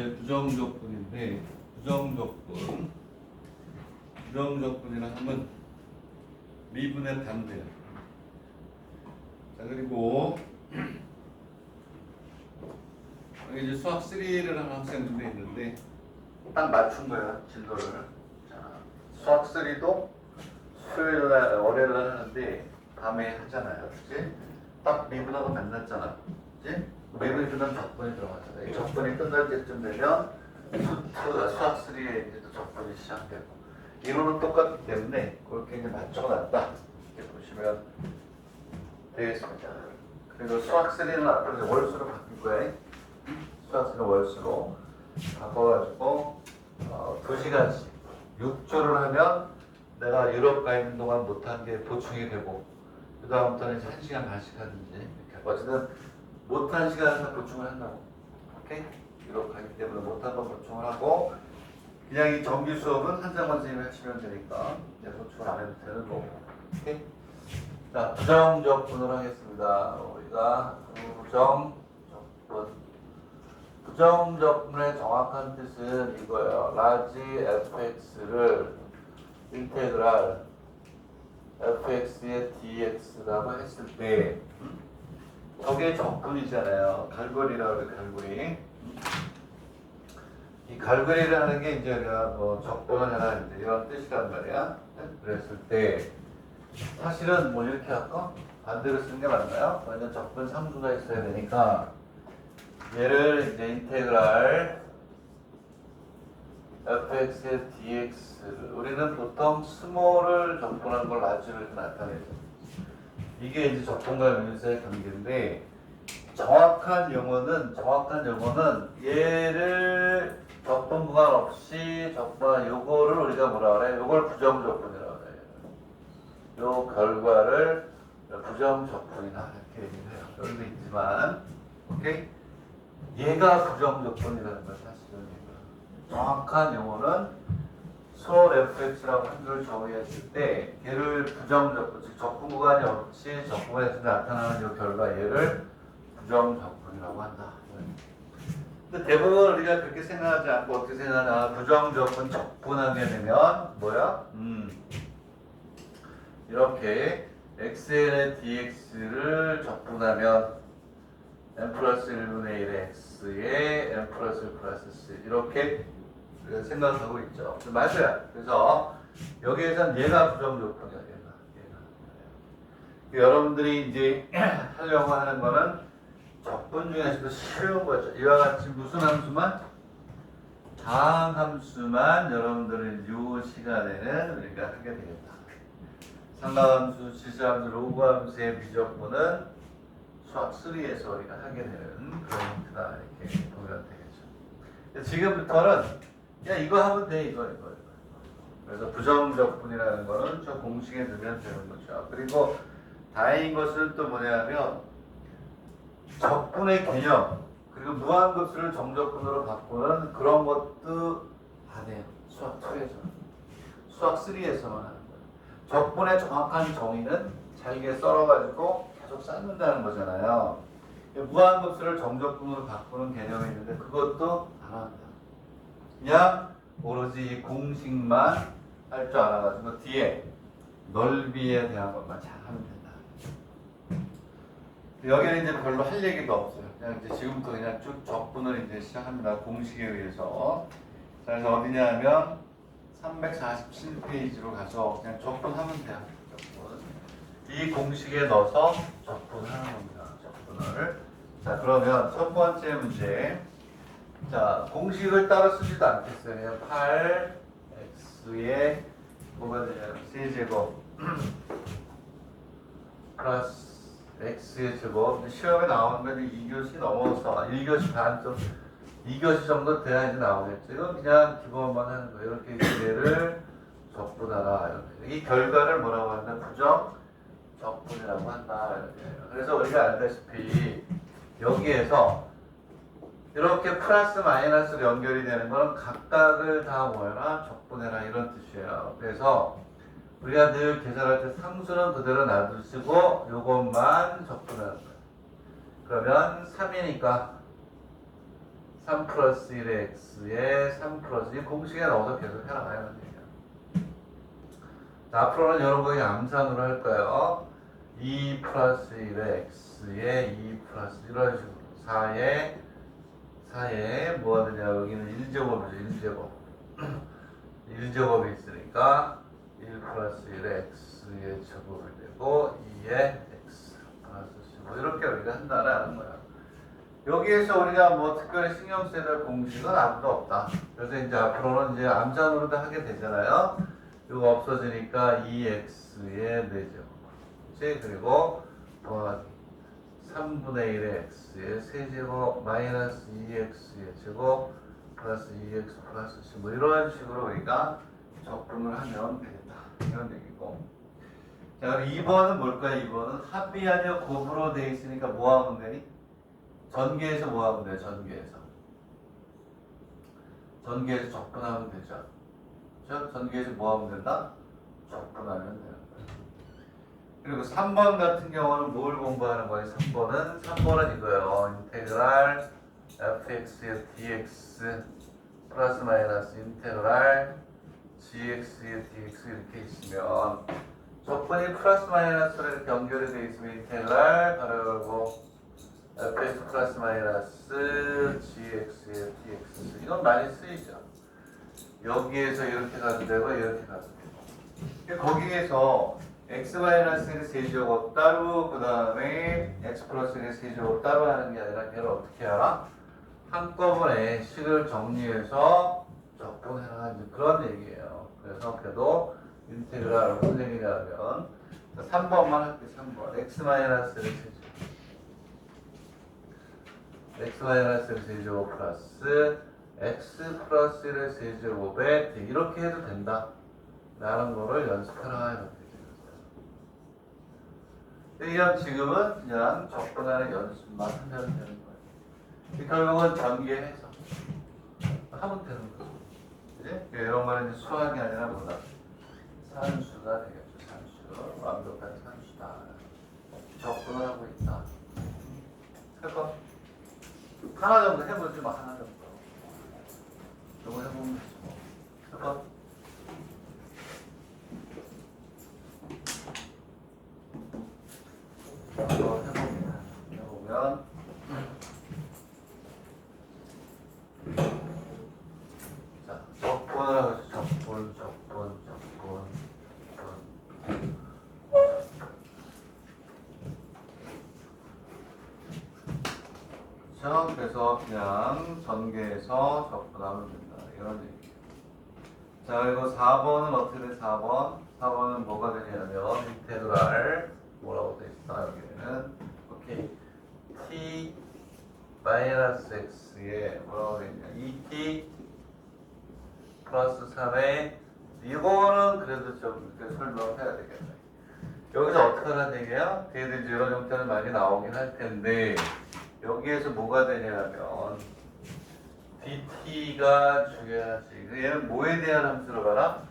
이제 부정조건인데 부정조건이라 하면 미분의 반대야. 자, 그리고 여기 이제 수학 3를 하는 학생들이 있는데 딱 맞춘 거야, 진도를. 자, 수학 3도 수요일날 월요일날 하는데 밤에 하잖아요, 그치? 딱 미분하고 만났잖아, 그치? 미분이 끝나면 적분이 들어가잖아. 이 적분이 끝날 때쯤 되면 수학 3에 이제 또 적분이 시작되고, 이거는 똑같기 때문에 그렇게 이제 맞춰놨다 이렇게 보시면 되겠습니다. 그리고 수학 3는 앞으로 이제 월수로 바뀔 거예요. 수학 3는 월수로 바꿔가지고 2시간씩 6조를 하면 내가 유럽 가 있는 동안 못한 게 보충이 되고, 그 다음부터는 이제 1시간 반씩 하든지 이렇게. 어쨌든 못한 시간에서 보충을 한다고. 오케이? 유럽 가기 때문에 못한 거 보충을 하고, 그냥 이 정규 수업은 한장만 선생님이 하시면 되니까 이제 보충을 안 해도 되는 거고. 오케이? 자, 부정적분을 하겠습니다. 우리가 부정적분의 정확한 뜻은 이거예요. 라지 fx를 인테그랄 fx의 dx라고 했을 때 저게 적분이잖아요. 갈고리라고 그래, 갈고리. 이 갈고리를 하는 게 이제 우리가 뭐 적분을 해라 이제 이런 뜻이란 말이야. 그랬을 때 사실은 뭐 이렇게 할까? 반대로 쓰는 게 맞나요? 완전 적분 상수가 있어야 되니까 얘를 이제 인테그랄 fx의 dx를 우리는 보통 스몰을 적분한 걸 라지로 이렇게 나타내죠. 이게 이제 적분과 민수의 관계인데, 정확한 용어는 얘를 적분 구간 없이 적분한 요거를 우리가 뭐라 그래? 요걸 부정적분이라고 그래요. 요 결과를 부정적분이다 이렇게 얘기를 해요. 여기도 있지만, 오케이? 얘가 부정적분이라는 거야, 사실은. 정확한 용어는 수월 fx라고 한줄 정의했을 때 얘를 부정적분, 즉 적분 구간이 없이 적분에서 나타나는 이 결과 얘를 부정적분이라고 한다. 근데 대부분 우리가 그렇게 생각하지 않고 어떻게 생각하나, 부정적분 적분하게 되면 뭐야? 이렇게 xn의 dx를 적분하면 n 플러스 1분의 1의 x에 n 플러스 1 플러스 c 이렇게 생각하고 있죠. 맞아요. 그래서 여기에선 얘가 부정적분이야. 얘가. 여러분들이 이제 하려고 하는 거는 적분 중에서도 쉬운 거죠. 이와 같이 무슨 함수만? 다항함수만 여러분들은 이 시간에는 우리가 하게 되겠다. 상가함수, 지수함수, 로그함수의 미적분은 수학 3에서 우리가 하게 되는 그런 힌트다 이렇게 보면 되겠죠. 지금부터는 그냥 이거 하면 돼. 이거. 그래서 부정적분이라는 거는 저 공식에 넣으면 되는 거죠. 그리고 다행인 것은 또 뭐냐면 적분의 개념, 그리고 무한급수를 정적분으로 바꾸는 그런 것도 안 해요. 수학 2에서. 수학 3에서만 하는 거예요. 적분의 정확한 정의는 잘게 썰어가지고 계속 쌓는다는 거잖아요. 무한급수를 정적분으로 바꾸는 개념이 있는데 그것도 안 한다. 그냥 오로지 이 공식만 할 줄 알아가지고 뒤에 넓이에 대한 것만 잘 하면 된다. 여기는 이제 별로 할 얘기도 없어요. 그냥 이제 지금부터 그냥 쭉 적분을 이제 시작합니다. 공식에 의해서. 자, 그래서 어디냐 하면 347페이지로 가서 그냥 적분하면 돼요. 적분. 이 공식에 넣어서 적분하는 겁니다. 적분을. 자, 그러면 첫 번째 문제. 자, 공식을 따로 쓰지도 않겠어요. 8x의 뭐가 되냐면 세제곱 플러스 x의 제곱. 시험에 나오는 건 2교시 넘어서 1교시 반 좀 2교시 정도 돼야 이제 나오겠죠. 이건 그냥 기본만 하는 거예요. 이렇게 얘를 적분하라. 이렇게. 이 결과를 뭐라고 한다? 부정 적분이라고 한다. 이렇게. 그래서 우리가 알다시피 여기에서 이렇게 플러스 마이너스로 연결이 되는 거는 각각을 다 모여라 적분해라 이런 뜻이에요. 그래서 우리가 늘 계산할 때 상수는 그대로 놔두시고 요것만 적분하는 거예요. 그러면 3이니까 3 플러스 1의 x에 3 플러스 1 공식에 넣어서 계속 해나가야 돼요. 자, 앞으로는 여러분 그냥 암산으로 할 거예요. 2 플러스 1의 x에 2 플러스 이런 식으로 4에 뭐가 되냐 여기는 1제곱이죠. 1제곱 1제곱이 있으니까 1 플러스 1의 x의 제곱이 되고 2의 x 플러스 15 이렇게 우리가 한다라는 거야. 여기에서 우리가 뭐 특별히 신경 써야 될 공식은 아무도 없다. 그래서 이제 앞으로는 이제 암산으로도 하게 되잖아요. 이거 없어지니까 2x의 4제곱. 그치? 그리고 더하기 3분의 1의 x의 세제곱 마이너스 2x의 제곱 플러스 2x 플러스 15 이런 식으로 우리가 적분을 하면 되겠다. 이런 얘기고. 자, 그럼 2번은 뭘까요? 2번은 합이 아니라 곱으로 돼 있으니까 뭐 하면 되니? 전개해서 뭐 하면 돼? 전개해서 적분하면 되죠. 그렇죠? 전개해서 뭐 하면 된다? 적분하면 되는 거예요. 그리고 3번 같은 경우는 뭘 공부하는 거예요? 3번은 이거예요. 인테그랄 fx의 dx 플러스 마이너스 인테그랄 gx의 dx 이렇게 있으면 적분이 플러스 마이너스로 이렇게 연결이 되어 있으면 인테그랄 바로 열고 fx 플러스 마이너스 gx의 dx 이건 많이 쓰이죠. 여기에서 이렇게 가도 되고 이렇게 가도 되고 거기에서 x 마이너스 1의 세제곱 따로 그 다음에 x 플러스 1의 세제곱 따로 하는 게 아니라 걔를 어떻게 알아? 한꺼번에 식을 정리해서 적분해라는 그런 얘기예요. 그래서 그래도 인테그랄 무슨 얘기냐면 3번만 할게요. 3번 x 마이너스 1의 세제곱 x 마이너스 1의 세제곱 플러스 x 플러스 1의 세제곱에 이렇게 해도 된다 라는 거를 연습해라 이렇게 그냥 지금은 그냥 접근하는 연습만 하면 되는 거예요. 결국은 전개해서 하면 되는 거죠. 그지? 이런 거는 이제 수학이 아니라 뭐다? 산수가 되겠죠. 산수. 완벽한 산수다. 접근을 하고 있다. 해봐. 하나 정도 해보지 마. 하나 정도. 저거 해보면 되지 뭐. 해봐. 해보면 자, 적분을 하죠. 적분. 그렇죠? 그래서 그냥 전개해서 적분하면 된다. 이런 얘기예요. 자, 그리고 4번은 어떻게 돼? 4번은 뭐가 되냐면 인테그랄 뭐라고 돼 있어? 여기에는 오케이. t 마이너스 x에 뭐라고 돼 있냐? 2t 플러스 3에 이거는 그래도 좀 이렇게 설명해야 되겠네. 여기서 어떻게 하는 얘기야? 뒤에도 이제 이런 형태는 많이 나오긴 할 텐데 여기에서 뭐가 되냐면 dt가 중요하지. 얘는 뭐에 대한 함수를 봐라?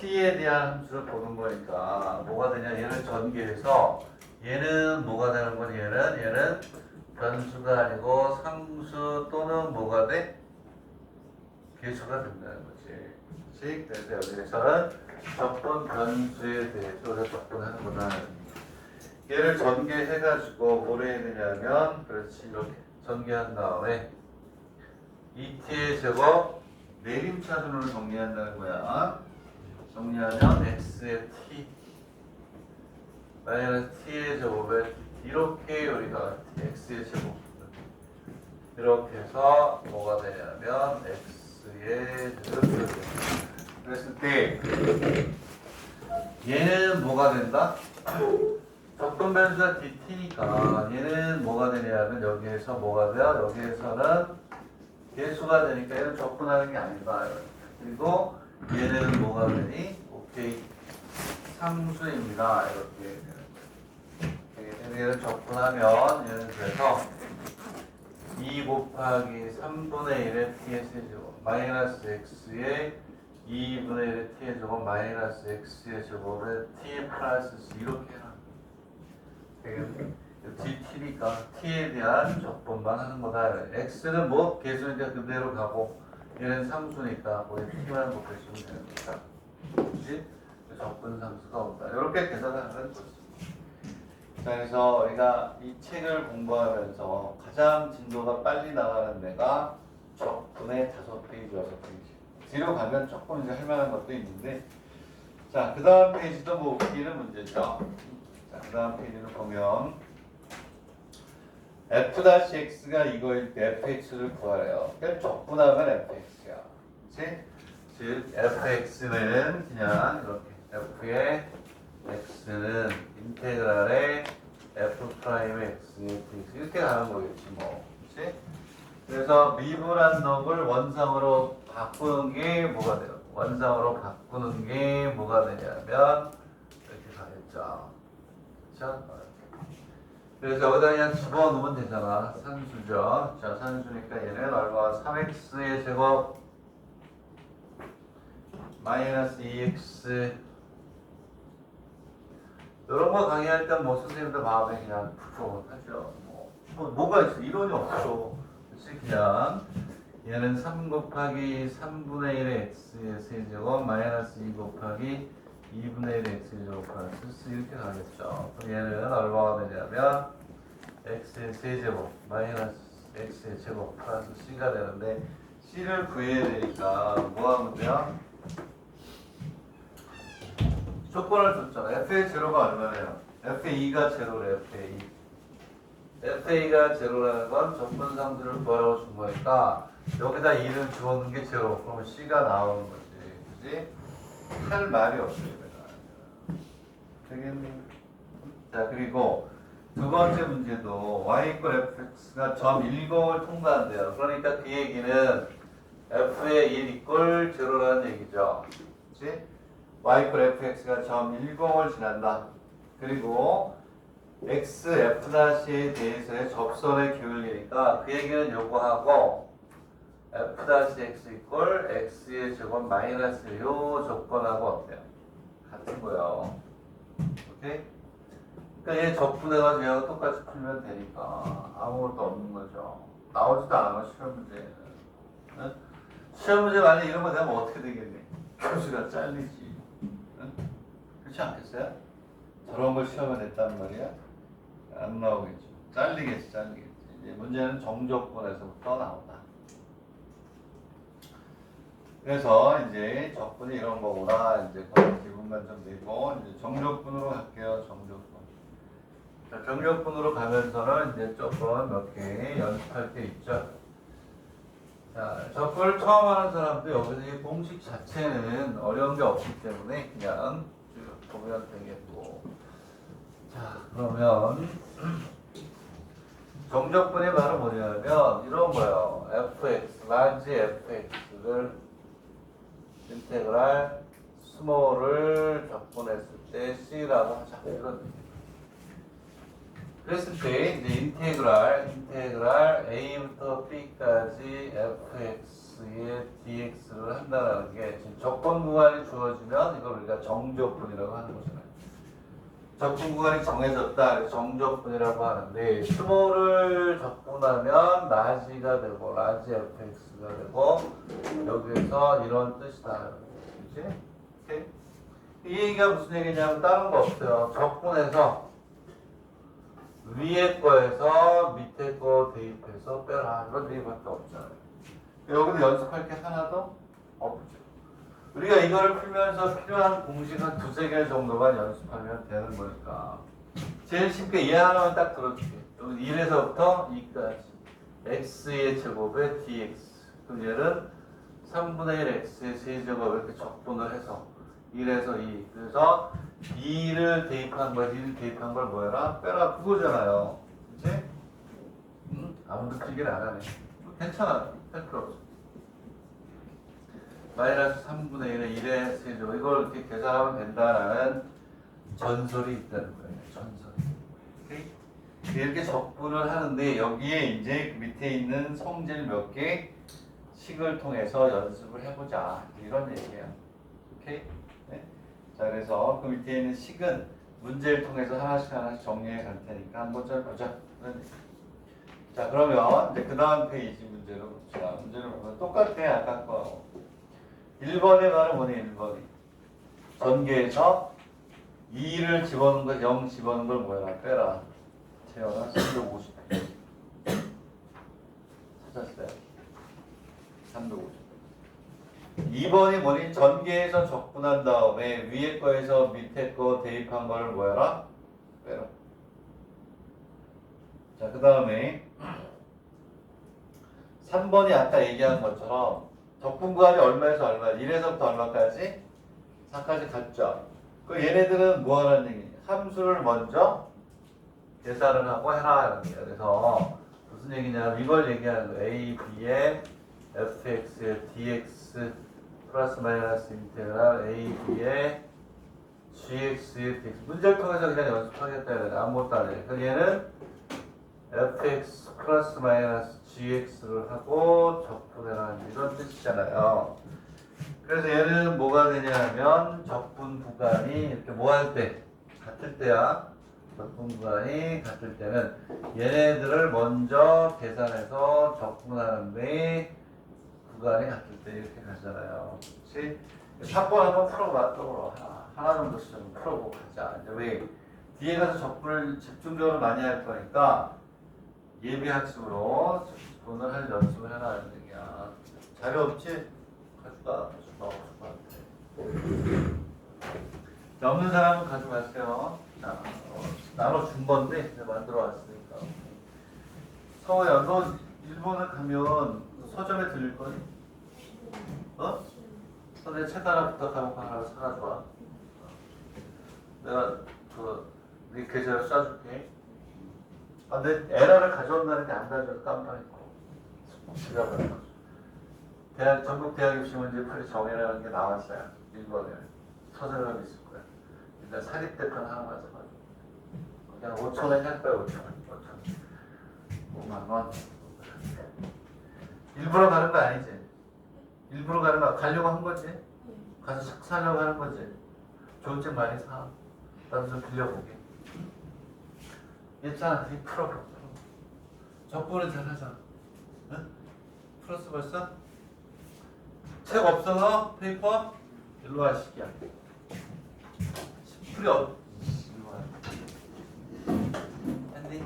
t에 대한 함수를 보는 거니까 뭐가 되냐? 얘를 전개해서 얘는 뭐가 되는 거니? 얘는 변수가 아니고 상수 또는 뭐가 돼? 계수가 된다는 거지. 그렇지? 그래서 여기에서는 적분 변수에 대해서 우리가 접근하는구나. 얘를 전개해가지고 뭘 해야 되냐면 그렇지 이렇게 전개한 다음에 2t의 제곱 내림차순으로 정리한다는 거야. 정리하면 x의 t 마이너스 t의 제곱에 이렇게 우리가 x의 제곱 이렇게 해서 뭐가 되냐면 x의 제곱 그랬을 때 얘는 뭐가 된다? 적분 변수가 dt니까 얘는 뭐가 되냐면 여기에서 뭐가 돼요? 여기에서는 개수가 되니까 얘는 적분하는 게 아니다. 그리고 얘는 뭐가 되니? 오케이. 상수입니다. 이렇게 되는 거예요. 얘를 적분하면 얘는 그래서 2 곱하기 3분의 1의 t의 세제곱 마이너스 x의 2분의 1의 t의 제곱 마이너스 x의 제곱에 t 플러스 이렇게 해라. 되겠네. DT니까 T에 대한 적분만 하는 거다. X는 뭐 계수니까 그대로 가고 얘는 상수니까 거의 T만 곱해주면 되는 거다. 그렇지? 적분 상수가 온다. 이렇게 계산을 하는 거지. 자, 그래서 우리가 이 책을 공부하면서 가장 진도가 빨리 나가는 데가 적분의 5페이지, 6페이지. 뒤로 가면 조금 이제 할 만한 것도 있는데, 자, 그 다음 페이지도 뭐 웃기는 문제죠. 자, 그 다음 페이지를 보면 f-x가 이거일 때 fx를 구하래요. 그러니까 적분하면 fx야. 그치? 즉 fx는 그냥 이렇게 f의 x는 인테그랄의 f 프라임의 x의 fx 이렇게 가는 거겠지 뭐. 그치? 그래서 미분한 놈을 원상으로 바꾸는 게 뭐가 돼요? 원상으로 바꾸는 게 뭐가 되냐면 이렇게 가겠죠. 그렇죠? 그래서 여기다 그냥 집어넣으면 되잖아. 산수죠. 자, 산수니까 얘는 얼마? 3x의 제곱 마이너스 2x 이런 거 강의할 때 뭐 선생님들 마음에 그냥 푹푹하죠. 뭐가 있어? 이론이 없죠. 그치? 그냥 얘는 3 곱하기 3분의 1의 x의 세제곱 마이너스 2 곱하기 2분의 1의 x의 제곱 플러스 이렇게 가겠죠. 그럼 얘는 얼마가 되냐면 x의 세제곱 마이너스 x의 제곱 플러스 c가 되는데 c를 구해야 되니까 뭐 하면 돼요? 조건을 줬잖아. f의 제로가 얼마래요? f2가 제로래. f2가 제로라는 건 적분상수를 구하라고 준 거니까 여기다 2를 집어넣는 게 제로. 그러면 c가 나오는 거지. 그지? 할 말이 없어요. 되겠니? 자, 그리고 두 번째 문제도 y 이퀄 fx가 점 10을 통과한대요. 그러니까 그 얘기는 f의 1 이퀄 제로라는 얘기죠. 그치? y 이퀄 fx가 점 10을 지난다. 그리고 x f-에 대해서의 접선의 기울기니까 그 얘기는 요거하고 f-x 이퀄 x의 제곱 마이너스 요 조건하고 어때요? 같은 거예요. 오케이? 그러니까 얘 적분해가지고 얘가 똑같이 풀면 되니까 아무것도 없는 거죠. 나오지도 않아 시험 문제는. 응? 시험 문제 만약 이런 거 되면 어떻게 되겠니? 교수가 잘리지. 응? 그렇지 않겠어요? 저런 걸 시험에 냈단 말이야? 안 나오겠죠. 잘리겠지. 이제 문제는 정적분에서부터 나온다. 그래서 이제 적분이 이런 거구나. 이제 그런 기분만 좀 내고 이제 정적분으로 갈게요. 정적분. 자, 정적분으로 가면서는 이제 조금 몇 개 연습할 게 있죠. 자, 적분을 처음 하는 사람도 여기서 이 공식 자체는 어려운 게 없기 때문에 그냥 쭉 보면 되겠고. 자, 그러면 정적분이 바로 뭐냐면 이런 거예요. fx, 라지 fx를 인테그랄 스몰을 적분했을 때 c라고 하자. 이런 얘기. 그랬을 때 이제 인테그랄 a부터 b까지 fx의 dx를 한다는 게 지금 적분 구간이 주어지면 이걸 우리가 정적분이라고 하는 거잖아요. 적분 구간이 정해졌다. 그래서 정적분이라고 하는데 스몰을 적분하면 라지가 되고 라지 fx가 되고 여기에서 이런 뜻이다. 그치? 오케이? 이 얘기가 무슨 얘기냐면 다른 거 없어요. 적분해서 위에 거에서 밑에 거 대입해서 빼라. 이런 얘기밖에 없잖아요. 여기도 연습할 게 하나도 없죠. 우리가 이걸 풀면서 필요한 공식 한 두세 개 정도만 연습하면 되는 거니까. 제일 쉽게 얘 하나만 딱 들어줄게. 여기 1에서부터 2까지. x의 제곱에 dx. 그럼 얘는 3분의 1 x의 세제곱 이렇게 적분을 해서 1에서 2. 그래서 2를 대입한 거야. 2를 대입한 걸 뭐해라? 빼라. 그거잖아요. 그치? 아무도 필기를 안 하네. 괜찮아. 할 필요 없어. 마이너스 3분의 1의 1의 세제곱. 이걸 이렇게 계산하면 된다라는 전설이 있다는 거예요. 전설이. 오케이? 이렇게 적분을 하는데 여기에 이제 그 밑에 있는 성질 몇 개 식을 통해서 연습을 해보자. 이런 얘기예요. 오케이? 네? 자, 그래서 그 밑에 있는 식은 문제를 통해서 하나씩 정리해 갈 테니까 한번 좀 보자. 자, 그러면 이제 그 다음 페이지 문제로 봅시다. 문제를 보면 똑같아, 아까 거. 1번에 가는 뭐니, 1번이. 전개에서 2를 집어넣은 거, 0 집어넣은 걸 뭐야? 빼라. 채워라. 350. 찾았어요. 350. 2번이 뭐니? 전개에서 적분한 다음에 위에 거에서 밑에 거 대입한 거를 뭐야라? 빼라. 자, 그 다음에 3번이 아까 얘기한 것처럼 적분 구간이 얼마에서 얼마? 1에서부터 얼마까지? 4까지 갔죠. 그 얘네들은 뭐 하라는 얘기냐? 함수를 먼저 계산을 하고 해라 이런 거예요. 그래서 무슨 얘기냐면 이걸 얘기하는 거예요. a, b의 fx의 dx 플러스 마이너스 인테그랄 a, b의 gx의 dx. 문제를 통해서 그냥 연습하겠다 해야 돼. 아무것도 안 해. 그래서 얘는 fx 플러스 마이너스 gx를 하고 적분해라는 이런 뜻이잖아요. 그래서 얘는 뭐가 되냐면 적분 구간이 이렇게 뭐 할 때? 같을 때야. 적분 구간이 같을 때는 얘네들을 먼저 계산해서 적분하는데 구간이 같을 때 이렇게 가잖아요. 그렇지? 3번 한번 풀어봐. 또 하나 정도씩 좀 풀어보고 가자. 이제 왜? 뒤에 가서 적분을 집중적으로 많이 할 거니까 예비 학습으로 적분을 할 연습을 해라는 얘기야. 자료 없지? 가져가. 없을 것 같아. 자, 없는 사람은 가져가세요. 자, 나눠준 건데 내가 만들어 왔으니까. 서호야, 너 일본에 가면 서점에 들릴 거니? 어? 내 책 하나 부탁하고 하나 사가져와. 내가 네 계좌를 쏴줄게. 아, 내 에라를 가져온다는데 안 가져서 깜빡했고. 지가 버려. 전국 대학 입시 문제 풀이 정해라는 게 나왔어요. 1번에. 서술형이 있을 거야. 일단 사립대편 하나만 사가지고. 그냥 5,000원 할 거야, 5,000원. 5만 원. 일부러 가는 거 아니지? 일부러 가는 거, 가려고 한 거지? 가서 사려고 하는 거지? 좋은 책 많이 사. 나도 좀 빌려보게. 있잖아, 이 풀어. 적분은 잘 하자. 응? 풀었어 벌써? 책 없어 너? 페이퍼? 일로 와 시기야. 풀이 없. 일로 와. 했니?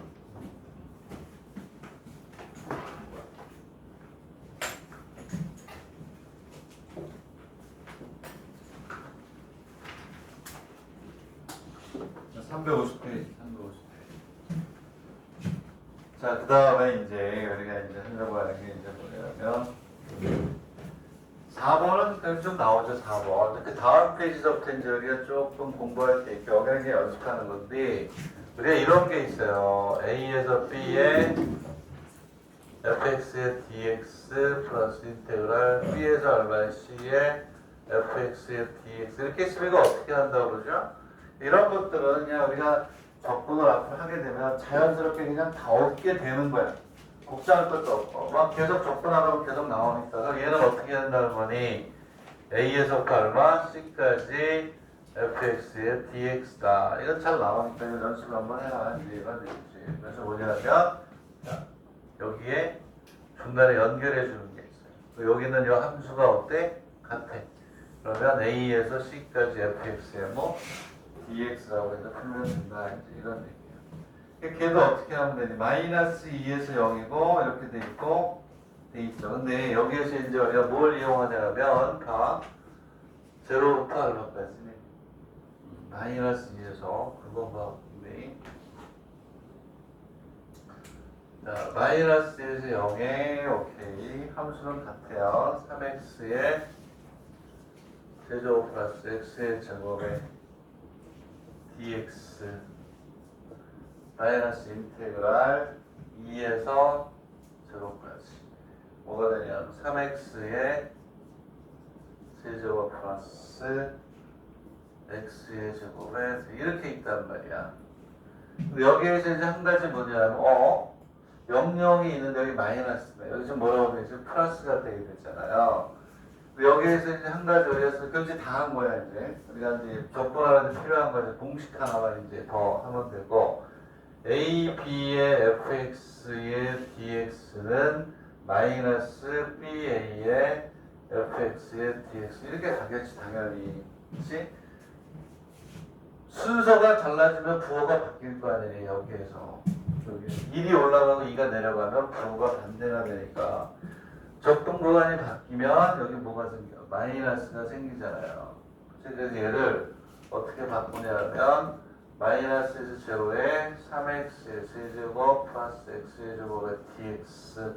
자, 350페이지. 자, 그 다음에 이제 우리가 이제 하려고 하는 게 이제 뭐냐면 4번은 좀 나오죠. 4번. 그 다음 페이지서부터 이제 우리가 조금 공부할 때 이렇게 어경하게 연습하는 건데 우리가 이런 게 있어요. A에서 B에 fx의 dx 플러스 인테그랄 B에서 얼마의 C에 fx의 dx 이렇게 있으면 이거 어떻게 한다고 그러죠? 이런 것들은 그냥 우리가 적분을 앞으로 하게 되면 자연스럽게 그냥 다 얻게 되는 거야. 복잡할 것도 없고 막 계속 적분하다 보면 계속 나오니까 얘는 어떻게 한다는 거니? A에서부터 얼마? C까지 fx의 dx다. 이건 잘 나오니까 연습을 한번 해라. 이런 얘기지. 그래서 뭐냐면 자, 여기에 중간에 연결해 주는 게 있어요. 여기는 이 함수가 어때? 같아. 그러면 A에서 C까지 fx의 뭐 dx라고 해서 풀면 된다. 이제 이런 얘기예요. 걔도 어떻게 하면 되니? 마이너스 2에서 0이고 이렇게 돼 있고 돼 있죠. 근데 여기에서 이제 우리가 뭘 이용하냐면 다 제로부터 얼마까지? 마이너스 2에서 그거가 네. 자, 마이너스 1에서 0에 오케이. 함수는 같아요. 3x의 제곱 플러스 x의 제곱에 dx 마이너스 인테그랄 2에서 제곱까지 뭐가 되냐면 3x의 세제곱 플러스 x의 제곱에 이렇게 있단 말이야. 근데 여기에서 이제 한 가지 뭐냐면 00이 있는데 여기 마이너스다. 여기 지금 뭐라고 되지? 플러스가 되게 됐잖아요. 여기에서 이제 한 가지 어렸어. 그럼 이제 다 한 거야, 이제. 우리가 이제 적분하는데 필요한 거 이제 공식 하나만 이제 더 하면 되고, a, b의 fx의 dx는 마이너스 ba의 fx의 dx. 이렇게 가겠지, 당연히. 그치? 순서가 달라지면 부호가 바뀔 거 아니에요, 여기에서. 여기 1이 올라가고 2가 내려가면 부호가 반대가 되니까. 적분 구간이 바뀌면 여기 뭐가 생겨? 마이너스가 생기잖아요. 그래서 얘를 어떻게 바꾸냐면 마이너스 제로에 3x의 세제곱 플러스 x의 제곱에 dx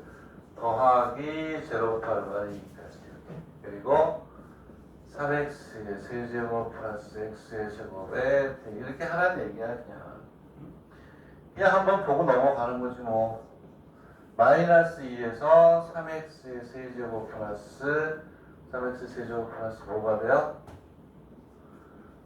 더하기 제로부터 얼마나 2까지 이렇게. 그리고 3x의 세제곱 플러스 x의 제곱에 이렇게 하라는 얘기야 그냥 한번 보고 넘어가는 거지 뭐. 마이너스 2에서 3x의 세제곱 플러스 3x 세제곱 플러스 뭐가 돼요?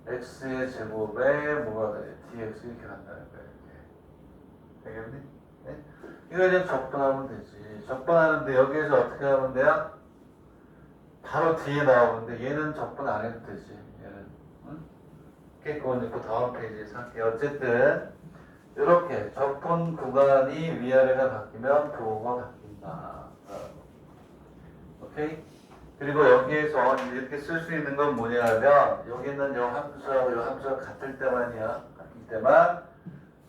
x의 제곱에 뭐가 돼? dx 이렇게 간다는 거야 이렇게. 되겠니? 네? 이거 이제 적분하면 되지. 적분하는데 여기에서 어떻게 하면 돼요? 바로 뒤에 나오는데 얘는 적분 안 해도 되지. 얘는 응? 그건 이제 그 다음 페이지에서 할게요. 어쨌든 이렇게 적분 구간이 위아래가 바뀌면 부호가 바뀐다. 오케이? 그리고 여기에서 이렇게 쓸 수 있는 건 뭐냐면 여기는 요 함수하고 요 함수가 같을 때만이야. 같을 때만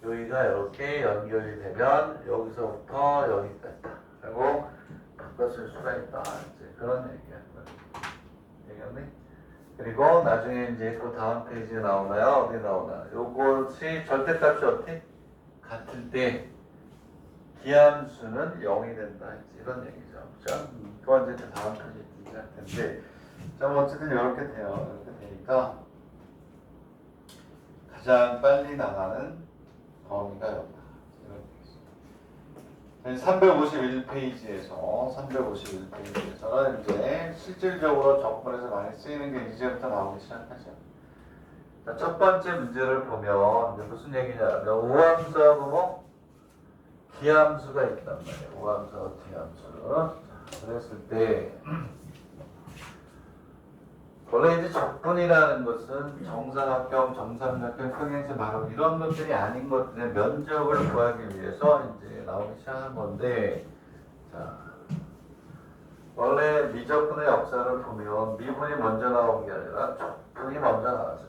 여기가 이렇게 연결이 되면 여기서부터 여기까지 하고 바꿔 쓸 수가 있다. 이제 그런 얘기야. 얘기했네? 그리고 나중에 이제 그 다음 페이지에 나오나요? 어디 나오나? 요것이 절대값이 어떻게? 같을 때 기함수는 0이 된다. 이런 얘기죠. 그죠? 그건 이제 다음 페이지에 얘기할 텐데. 자, 뭐 어쨌든 이렇게 돼요. 이렇게 되니까 가장 빨리 나가는 범위가 여기다. 이런 얘기죠. 351페이지에서는 이제 실질적으로 적분에서 많이 쓰이는 게 이제부터 나오기 시작하죠. 자, 첫 번째 문제를 보면 이제 무슨 얘기냐면 우함수하고 뭐 기함수가 있단 말이에요. 우함수하고 기함수. 그랬을 때 원래 이제 적분이라는 것은 정사각형, 정삼각형, 평행선 바로 이런 것들이 아닌 것들의 면적을 구하기 위해서 이제 나오기 시작한 건데, 자, 원래 미적분의 역사를 보면 미분이 먼저 나온 게 아니라 적분이 먼저 나왔어.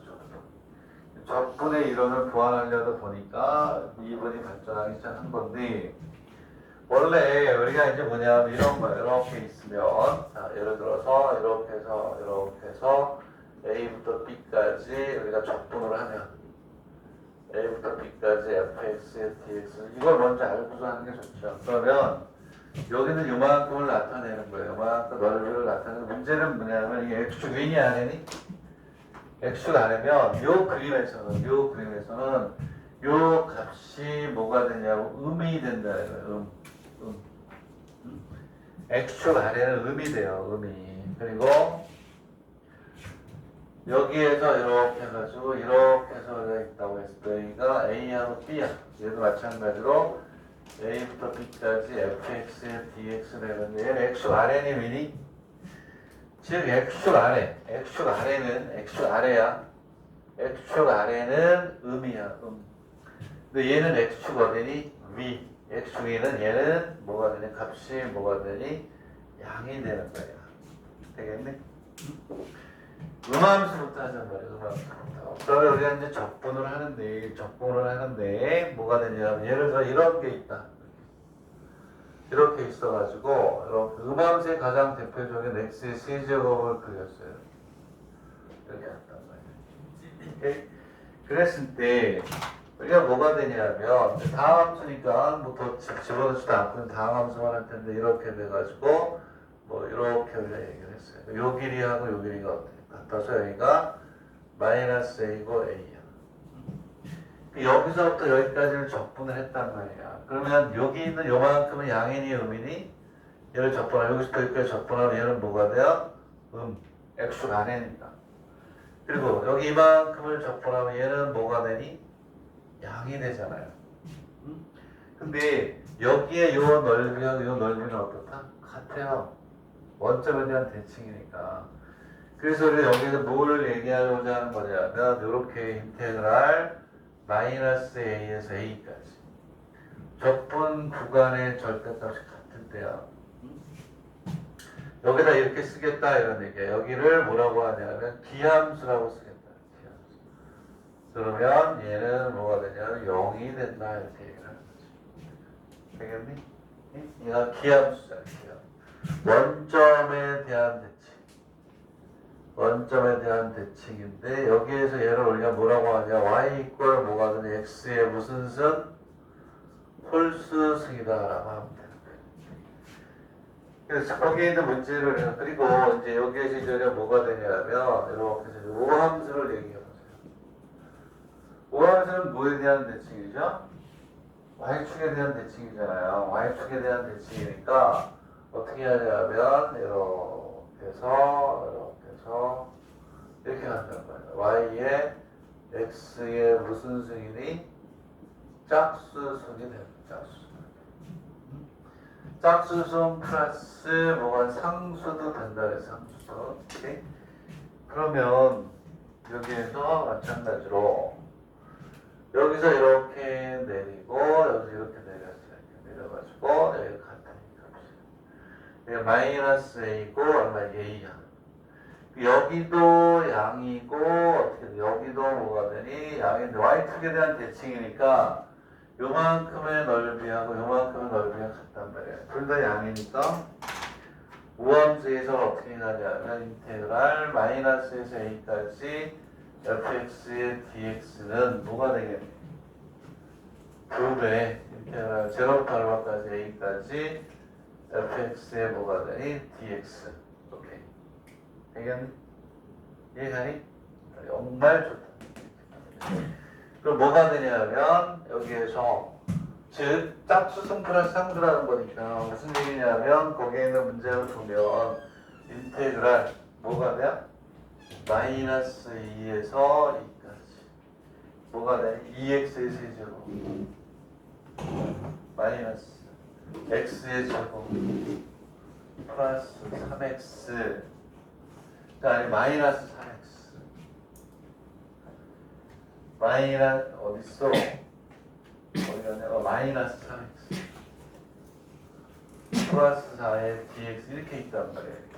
적분의 이론을 보완하려다 보니까 미분이 발전하기 시작한 건데, 원래 우리가 이제 뭐냐면 이런 거예요. 이렇게 있으면, 자, 예를 들어서 이렇게 해서 A부터 B까지 우리가 적분을 하면 A부터 B까지 fx, dx 이걸 먼저 알고서 하는 게 좋죠. 그러면 여기는 요만큼을 나타내는 거예요. 요만큼 넓이를 나타내는 문제는 뭐냐면 이게 x축 위니 아래니? x축 아래면 요 그림에서는 요 값이 뭐가 되냐고 음이 된다는 거예요. x축 아래는 음이 돼요. 음이. 그리고 여기에서 이렇게 해가지고 이렇게 해서 있다고 했을 때 여기가 a하고 b야. 얘도 마찬가지로 a부터 b까지 fx, dx 되는데 얘는 x축 아래니 위니? 즉 x축 아래는 x축 아래야. x축 아래는 음이야. 근데 얘는 x축 어디니? 위. x축 위는 얘는 뭐가 되니? 값이 뭐가 되니? 양이 되는 거야. 되겠네? 음함수부터 하자 말이야. 음함수부터. 그러면 우리가 이제 적분을 하는데 뭐가 되냐면 예를 들어 이런 게 있다. 이렇게 있어가지고 이렇게 음함수의 가장 대표적인 x의 세제곱을 그렸어요. 이렇게 했단 말이에요. 그랬을 때 우리가 뭐가 되냐면 다음 함수니까 뭐 더 집어넣지도 않고 다음 함수만 할 텐데 이렇게 돼가지고 뭐 이렇게 우리가 얘기를 했어요. 요 길이하고 요 길이가 어때요? 같아서 여기가 마이너스 a고 a야. 여기서부터 여기까지를 적분을 했단 말이야. 그러면 여기 있는 요만큼은 양이니 음이니? 얘를 적분하면 여기서부터 여기까지 적분하면 얘는 뭐가 돼요? x축 안에니까. 그리고 여기 이만큼을 적분하면 얘는 뭐가 되니? 양이 되잖아요. 근데 여기에 요 넓이하고 요 넓이는 어떻다? 같아요. 원점에 대한 대칭이니까. 그래서 우리 여기서 뭘 얘기하고자 하는 거냐면 이렇게 인테그랄 마이너스 a에서 a까지 적분 구간의 절대값이 같을 때야. 여기다 이렇게 쓰겠다 이런 얘기야. 여기를 뭐라고 하냐면 기함수라고 쓰겠다. 기함수. 그러면 얘는 뭐가 되냐면 0이 된다 이렇게 얘기를 하는 거지. 되겠니? 얘가 기함수잖아. 기함. 원점에 대한 대칭. 원점에 대한 대칭인데 여기에서 얘를 우리가 뭐라고 하냐. y 이퀄 뭐가 되냐. x의 무슨 승? 홀수 승이다라고 하면 돼. 그래서 거기에 있는 문제를 그리고 이제 여기에서 이제 뭐가 되냐면 이렇게 해서 오함수를 얘기해 보세요. 오함수는 뭐에 대한 대칭이죠? y축에 대한 대칭이잖아요. y축에 대한 대칭이니까 어떻게 하냐면 이렇게 해서 이렇게 한다는 거예요. y에 x의 무슨 승이니? 짝수승이 됩니다. 짝수. 짝수승 플러스 뭐가 상수도 된다 그래서 상수도. 오케이? 그러면 여기에서 마찬가지로 여기서 이렇게 내리고 여기서 이렇게 내렸어요. 이렇게 내려가지고 여기 같으니까 여기 마이너스 a고 얼마 a야. 여기도 양이고 어떻게 여기도 뭐가 되니 양인데 y축에 대한 대칭이니까 요만큼의 넓이하고 요만큼의 넓이가 같단 말이에요. 둘 다 양이니까 우함수에서 어떻게 하냐면 인테그랄 마이너스에서 a까지 fx의 dx는 뭐가 되겠니? 2배 인테그랄 0부터 얼마까지 a까지 fx의 뭐가 되니? dx. 오케이. 되겠니? 이해가니? 정말 좋다. 그럼 뭐가 되냐면 여기에서 즉 짝수승 플러스 상수라는 거니까 무슨 얘기냐면 거기에 있는 문제를 보면 인테그랄 뭐가 돼요? 마이너스 2에서 2까지 뭐가 돼? 2x의 세제곱 마이너스 x의 제곱 플러스 3x 아니 마이너스 3x 마이너스 어딨어? 어디가 내가 마이너스 3x 플러스 4의 dx 이렇게 있단 말이에요.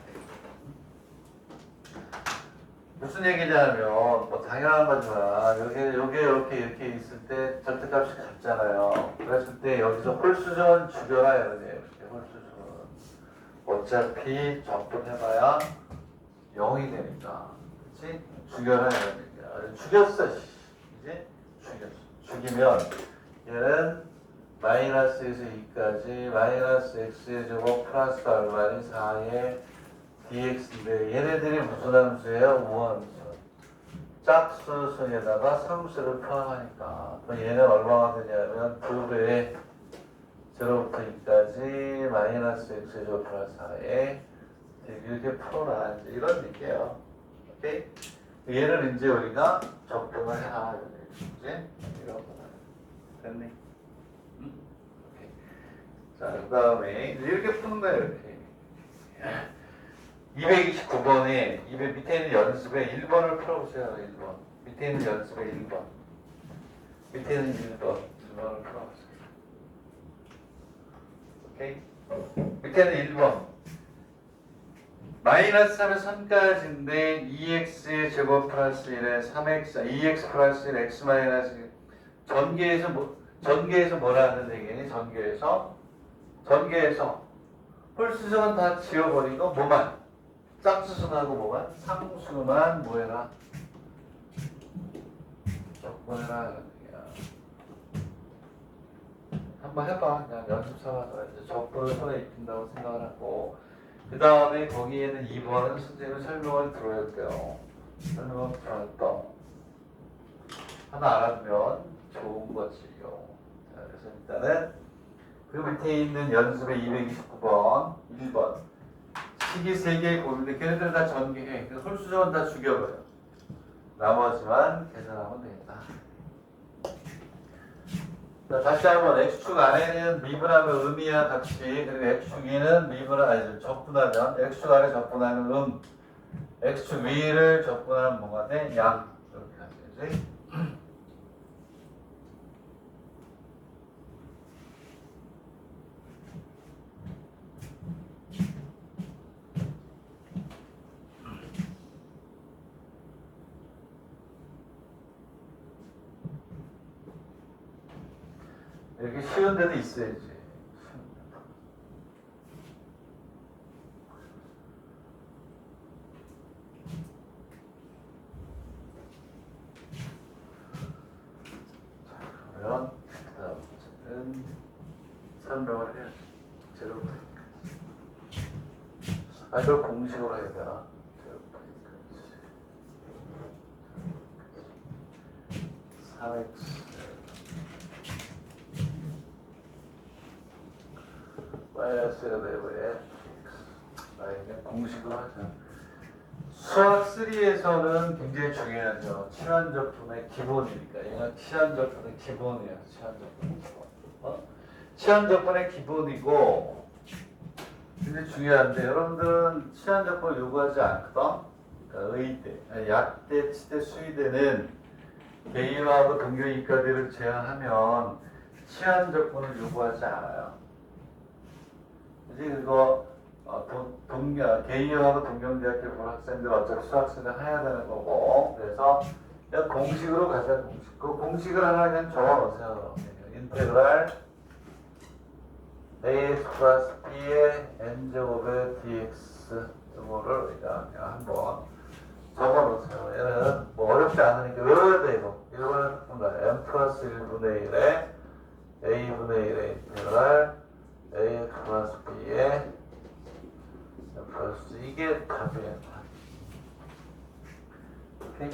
무슨 얘기냐면 뭐 당연한 거지만 여기 이렇게 있을 때 절대값이 같잖아요. 그랬을 때 여기서 홀수전 죽여라 이러네요. 이렇게 홀수전 어차피 적분해봐야 0이 되니까 그렇지? 죽여라 이런 얘기야. 죽였어. 이제 죽이면 얘는 마이너스에서 2까지 마이너스 x의 제곱 플러스 얼마니 4의 dx인데 얘네들이 무슨 함수예요? 우함수. 짝수승에다가 상수를 포함하니까 그럼 얘는 얼마가 되냐면 2배의 0부터 2까지 마이너스 x의 제곱 플러스 4의 이렇게 풀어놔 이런 얘기예요. 오케이? 얘를 이제 우리가 적분을 해놔야 돼. 이제 이런 거 됐니? 응? 오케이. 자, 그 다음에 이렇게 푸는 거야 이렇게. 229번에 밑에 있는 연습에 1번을 풀어보세요. 1번. 밑에 있는 연습에 1번. 밑에 있는 1번을 풀어보세요. 오케이? 밑에는 1번. 마이너스 3에서 3까지인데 2x의 제곱 플러스 1에 3x 2x 플러스 1 x 마이너스 전개에서 뭐라 하는 얘기니? 전개에서 홀수승은 다 지워버리고 뭐만 짝수승하고 뭐만 상수만 뭐해라 적분해라 이런 얘기야. 한번 해봐. 그냥 연습 삼아서 이제 적분을 손에 익힌다고 생각을 하고 그 다음에 거기에는 2번은 선생님은 설명을 들어야 돼요. 설명을 들었다. 하나 알아두면 좋은 거지요. 자, 그래서 일단은 그 밑에 있는 연습의 229번 1번 식이 3개의 곱인데 걔네들 다 전개해. 그래서 홀수적은 다 죽여버려. 나머지만 계산하면 되겠다. 자, 다시 한번 x축 안에는 미분하면 음이야 같이, 그리고 x축 위는 아니 적분하면 x축 안에 적분하면 x축 위를 적분하면 뭐가 돼? 양. 이렇게 하면 되지. 이렇게 쉬운 데도 있어야지. 그러면 그다음은 설명을 해야지. 제로 이걸 공식으로 해야 되나? 3x 마이너스가 되고요. 이제 공식으로 하자. 수학 3에서는 굉장히 중요하죠. 치환적분의 기본이니까. 이건 치환적분의 기본이야. 치환적분의 기본. 치환적분의 기본이고 굉장히 중요한데 여러분들은 치환적분을 요구하지 않거든. 그러니까 의대, 약대, 치대, 수의대는 개인화하고 동경이과대를 제한하면 치환적분을 요구하지 않아요. 이제 그거 개인화하고 동경대학교 본 학생들 어차피 수학생을 해야 되는 거고, 그래서 그냥 공식으로 가자. 공식. 그 공식을 하나 그냥 적어놓으세요. 인테그랄 ax 플러스 b의 n제곱의 dx 이거를 우리가 그냥 한번 적어놓으세요. 얘는 뭐 어렵지 않으니까 외워야 돼 이거. 이거는 m 플러스 1분의 1에 a분의 1의 인테그랄 ax 플러스 b의 플러스 이게 답이에요. 오케이?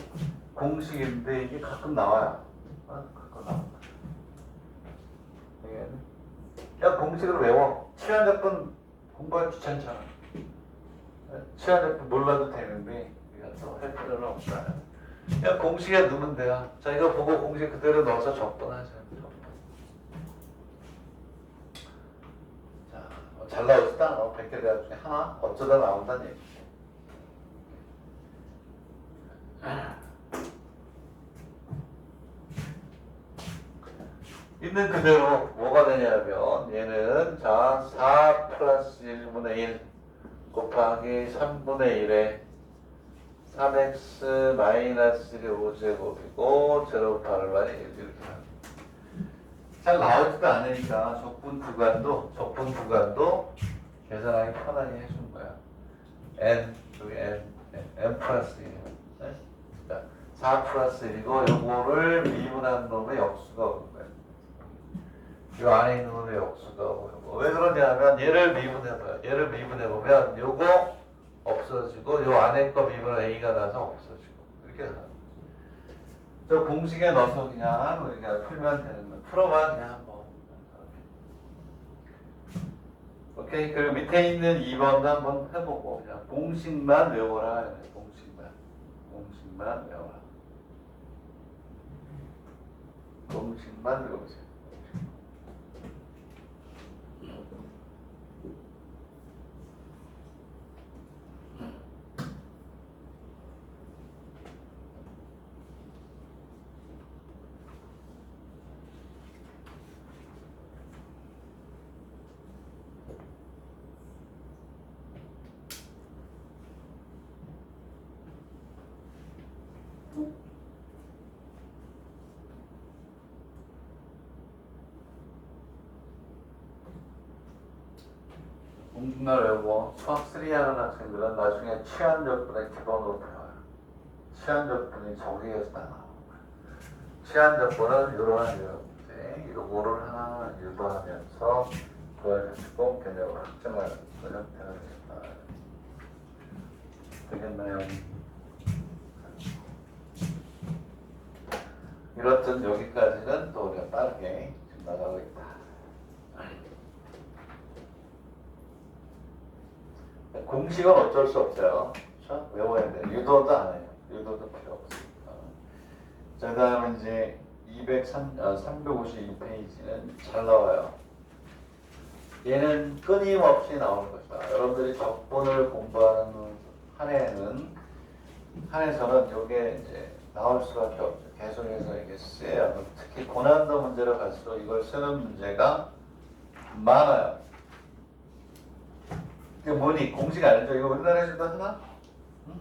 공식인데 이게 가끔 나와요. 가끔 나옵니다. 야 공식을 외워. 치환적분 공부하기 귀찮잖아. 치환적분 몰라도 되는데 우리가 또 할 필요는 없어요. 야 공식에 넣으면 돼요. 자 이거 보고 공식 그대로 넣어서 적분하세요. 잘 나오지도 않아. 100개 대학 중에 하나 어쩌다 나온다는 얘기지. 있는 그대로 뭐가 되냐면 얘는 자 4 플러스 1분의 1 곱하기 3분의 1에 3x 마이너스 1의 5제곱이고 제로 곱하기 1 이렇게 합니다. 잘 나오지도 않으니까 적분 구간도 계산하기 편하게 해준 거야. n 플러스 1. 네? 4 플러스 1이고 요거를 미분한 놈의 역수가 오는 거야. 요 안에 있는 놈의 역수가 오는 거. 왜 그러냐면 얘를 미분해봐요. 얘를 미분해보면 요거 없어지고 요 안에 거 미분은 a가 나서 없어지고 이렇게 하는 거죠. 저 공식에 넣어서 그냥 우리가 풀면 되는 거야. 풀어봐 그냥 한번. 오케이. 그리고 밑에 있는 2번도 한번 해보고 그냥 공식만 외워라. 공식만 외워라. 공식만 외우세요. 공식만 외우고 수학 3 하는 학생들은 나중에 치환적분의 기본으로 배워요. 치환적분이 저기에서 다 나오는 거예요. 치환적분은 이러한 문제, 요거를 하나 유도하면서 구해주시고 개념을 확정하는 그런 형태가 되겠나요? 이렇듯 여기까지는 또 우리가 빠르게 지금 나가고 있다. 공식은 어쩔 수 없어요. 그렇죠? 외워야 돼. 유도도 안 해요. 유도도 필요 없어요. 자, 그 다음에 이제 352페이지는 잘 나와요. 얘는 끊임없이 나오는 것이다. 여러분들이 적분을 공부하는 한에서는 이게 이제 나올 수밖에 없죠. 계속해서 이게 쓰여요. 특히 고난도 문제로 갈수록 이걸 쓰는 문제가 많아요. 이게 뭐니? 공식 알죠? 이거 우리나라에서도 하나? 응?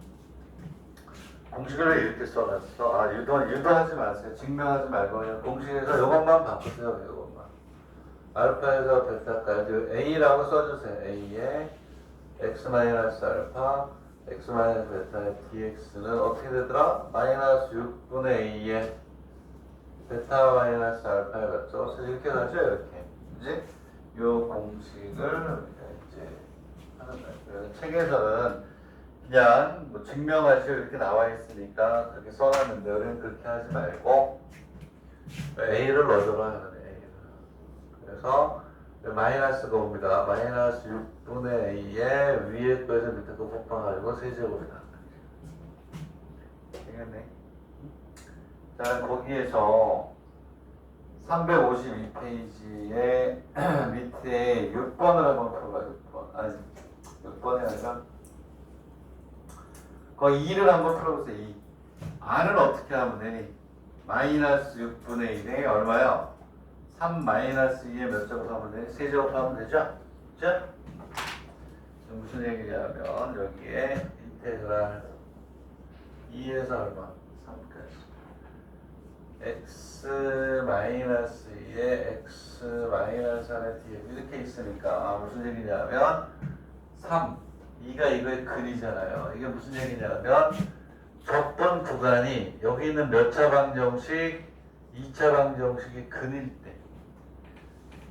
공식을 이렇게 써놨어. 아, 유도하지 마세요. 증명하지 말고 그냥 공식에서 이것만 바꾸세요. 이것만. 알파에서 베타까지 A라고 써주세요. A에 x-알파 x-베타의 dx는 어떻게 되더라? 마이너스 6분의 a의 베타 마이너스 알파의 맞죠? 그래서 이렇게 가죠, 이렇게. 이제 요 공식을 우리가 이제 하는 거예요. 그래서 책에서는 그냥 뭐 증명하시오 이렇게 나와 있으니까 그렇게 써놨는데 우리는 그렇게 하지 말고 a를 넣어줘라 하는 a를. 그래서 마이너스가 옵니다. 마이너스 6분의 a에 위에 거에서 밑에 거 곱해가지고 세제곱이 나옵니다. 되겠네. 자, 거기에서 352페이지에 밑에 6번을 한번 풀어봐. 6번. 아니, 6번이 아니라 거기 2를 한번 풀어보세요. 2. r은 어떻게 하면 되니? 마이너스 6분의 1에 얼마요? 3 마이너스 2에 몇 제곱 하면 되니? 세제곱 하면 되죠? 그죠? 지금 무슨 얘기냐면 여기에 인테그랄 2에서 얼마? 3까지 x 마이너스 2에 x 마이너스 1의 dx 이렇게 있으니까 무슨 얘기냐면 3 2가 이거의 근이잖아요. 이게 무슨 얘기냐면 적분 구간이 여기 있는 몇 차 방정식 2차 방정식이 근일 때